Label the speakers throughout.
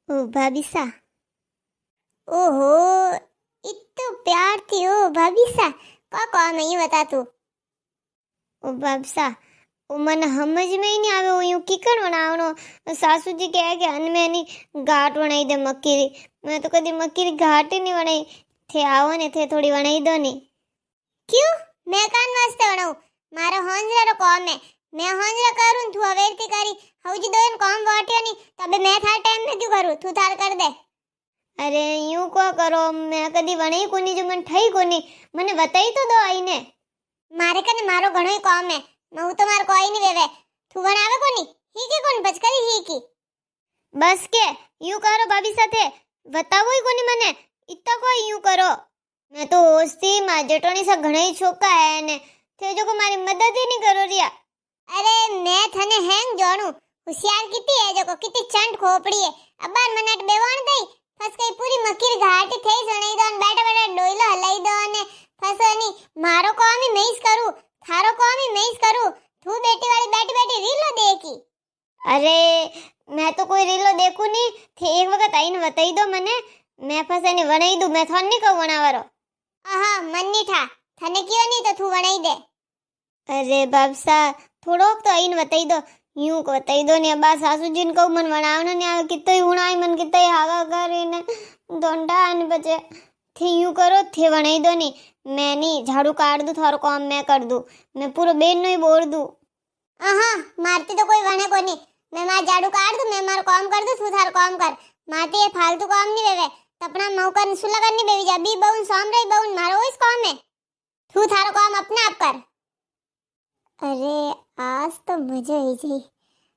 Speaker 1: ओ भाभी सा, ओहो, इतना प्यार थी। ओ भाभी सा, का कौन है ये बता तू। ओ भाभी सा, ओ मन समझ में ही नहीं आवे। ओ यूं किकन बनावनो। सासू जी कहे कि अन में नहीं घाट बनाई दे मक्की री। मैं तो कदी मक्की री घाट ही नहीं बनाई। थे आओ ने थे थोड़ी बनाई दो नी। क्यों मैं कान वास्ते बनाऊं? मारो होंजरा रो कॉम है। मैं होंजरा करूं तू हवेरती करी। हौजी दोन कॉम वाट्यो नी तबे मैं थार टाइम में क्यों करूं? तू थार कर दे। अरे यूं को करो, मैं कदी बनाई कोनी जो मन ठई कोनी। मने बताई तो दो आईने। मारे कने मारो घणो ही कॉम है। मैं तो मार कोई नहीं वेवे। तू बनावे कोनी ही के कोन बचकरी ही की। बस के यूं करो भाभी साथे बतावो ही कोनी मने। इतना को यूं करो। मैं तो होस्ती मां जटोनी सा घणा ही छोका है ने थे जो को मारी मदद ही नहीं करो रिया। अरे मैं थने हैंग जानू होशियार किती है जो को किती चंट खोपड़ी है। अबार मिनट बेवाण दई फस गई पूरी मकीर घाटी थे सणई दो बैठा बैठा डोइलो हलाई दो ने फसनी। मारो काम ही मैं करू थारो काम ही मैं करू। तू बेटी वाली बैठी बैठी रीलो देखी। अरे मैं तो कोई रीलो देखू नहीं थे। एक वक्त आईने बताई दो मने। मैं फसनी बनाई दू। मैं थोन नहीं कहूं बनावारो। आहा मन नहीं था थने क्यों नहीं तो तू बनाई दे। अरे बाबसा थोड़ोक तो आईने बताई दो। यूं को बताई दो ने बा सासू जी को मन बनावनो ने आवे कितो ही उणाई मन कितो ही हागा करीने दोंडा ने बचे थे। यूं करो थे बनाई दो नी। मैं नहीं झाड़ू काट दूं थारो काम मैं कर दूं। मैं पूरा बेन नो ही बोल दूं। आहा मारती तो कोई वणे कोनी। मैं मार झाड़ू काट दूं मैं मार काम कर दूं तू थार काम कर। मारती ये फालतू काम नहीं वेवे। तपना मौका सुला करनी बेबी जा बी बहुन साम रही बहुन मारो इस काम है। तू थारो काम अपने आप कर। अरे आज तो मजा आई जी।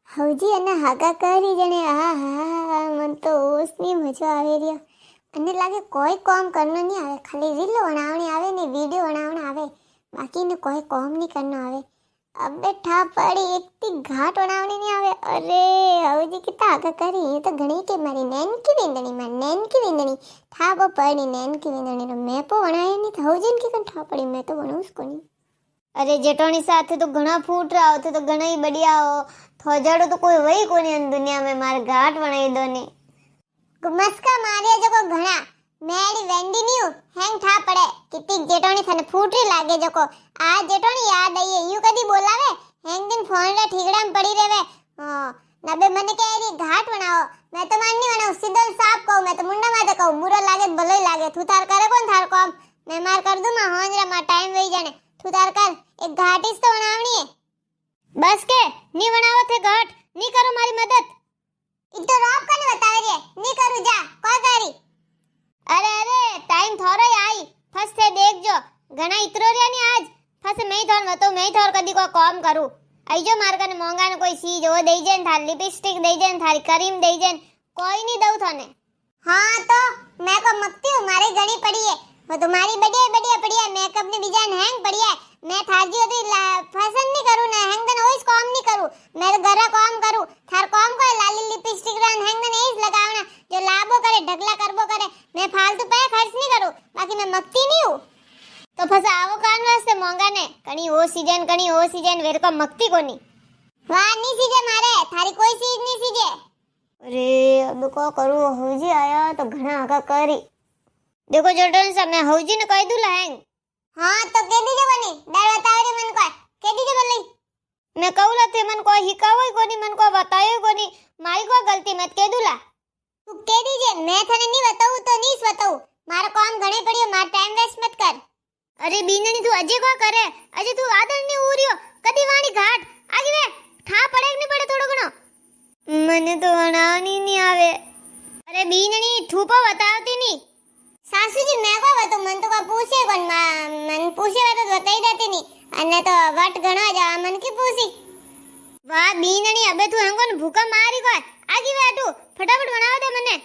Speaker 1: हौजी अने हागा करी जने आहा मन तो ओसनी मजा आवे रियो। अने लागे कोई काम करनो नहीं आवे खाली रील बनावनी आवे ने वीडियो बनावना आवे। बाकी ने कोई काम नहीं करनो आवे। अबे ठा पड़ी इतनी घाट बनावनी नहीं आवे। अरे हौजी कितना आगा करी ये तो घणी के मारी नैन की विंदणी मार नैन की विंदणी था वो पड़ी नैन की विंदणी रो मैं पो बनाए नहीं था हौजी की कन ठा पड़ी मैं तो बनाऊं उसको नहीं। अरे जेठोनी साथे तो घणा फूट रहा होते तो घणा ही बढ़िया हो। थोजाड़ो तो कोई वही कोनी अन दुनिया में मार घाट बनाई दो नी। मस्का मारिया जो को घणा मेरी वेंडी न्यू हैंग ठा पड़े कितनी जेठोनी थने फूटरी लागे जो को आ जेठोनी याद आई है यू कदी बोलावे हैंग दिन फोन रे ठीकड़ा में पड़ी रेवे। हां नबे मन के एरी घाट बनाओ। मैं तो मान नहीं बनाऊं सीधो साफ कहूं। मैं तो मुंडा माथे कहूं बुरा लागे भलो ही लागे। तू तार करे कोन थार काम मैं मार कर दूं। मैं होंजरा मा टाइम वही जाने तू तार कर एक घाट इस तो बनावनी है। बस के नी बनावो थे घाट नी करो मारी मदद। इतो रोप कने बतावे रे नी करू जा को करी। अरे अरे टाइम थोरो ही आई फस से देख जो घना इतरो रे नी आज फस मैं थोर मतो मैं थोर कदी को काम करू। आई जो मार कने मोंगा ने कोई चीज हो देई जेन थार लिपस्टिक देई जेन थारी क्रीम देई जेन कोई नहीं दऊ थाने। हां तो मैं को मक्ती हूं मारी घणी पड़ी है वो तुम्हारी बढ़िया बढ़िया पड़ी है मेकअप ने डिजाइन हैंग पड़ी है। मैं थाजी होती फैशन नहीं करू ना हैंग दन ओइस काम नहीं करू। मैं तो घरा काम करू थार काम को लाली लिपस्टिक रन हैंग दन एज लगावना जो लाभो करे ढगला करबो करे। मैं फालतू पे खर्च नहीं करू बाकी मैं मक्ती नहीं हूं। तो फसा आवो कान वास्ते मोंगा ने कणी ओ सीजन वेर को मक्ती कोनी। वाह नी सीजे मारे थारी कोई चीज नहीं सीजे। अरे अब को करू होजी आया तो घना आगा करी। देखो जोटन सा मैं हौजी ने कह दूला हैंग। हां तो कह दीजे बनी डर बताओ रे मन को कह दीजे बोली। मैं कहूला थे मन को हिकावो कोनी मन को बतायो कोनी मारी को गलती मत कह दूला। तू कह दीजे मैं थाने नहीं बताऊं तो नहीं बताऊं। मारा काम घणे पड़ियो मार टाइम वेस्ट मत कर। अरे बीननी तू अजे को करे अजे तू आदर नहीं उरियो कदी वाणी घाट आगे वे ठा पड़े नहीं पड़े थोड़ो घणो। मने तो बनावनी नहीं आवे। अरे बीननी ठूपो बतावती नहीं। सासू जी मैं को बतो मन तो का पूछे कोन मन पूछे तो बताई देती नहीं अन्ने तो वट घणो जा मन की पूछी। वाह बीननी अबे तू हंगोन भूखा मारी को आगे बैठू फटाफट बनाव दे मने।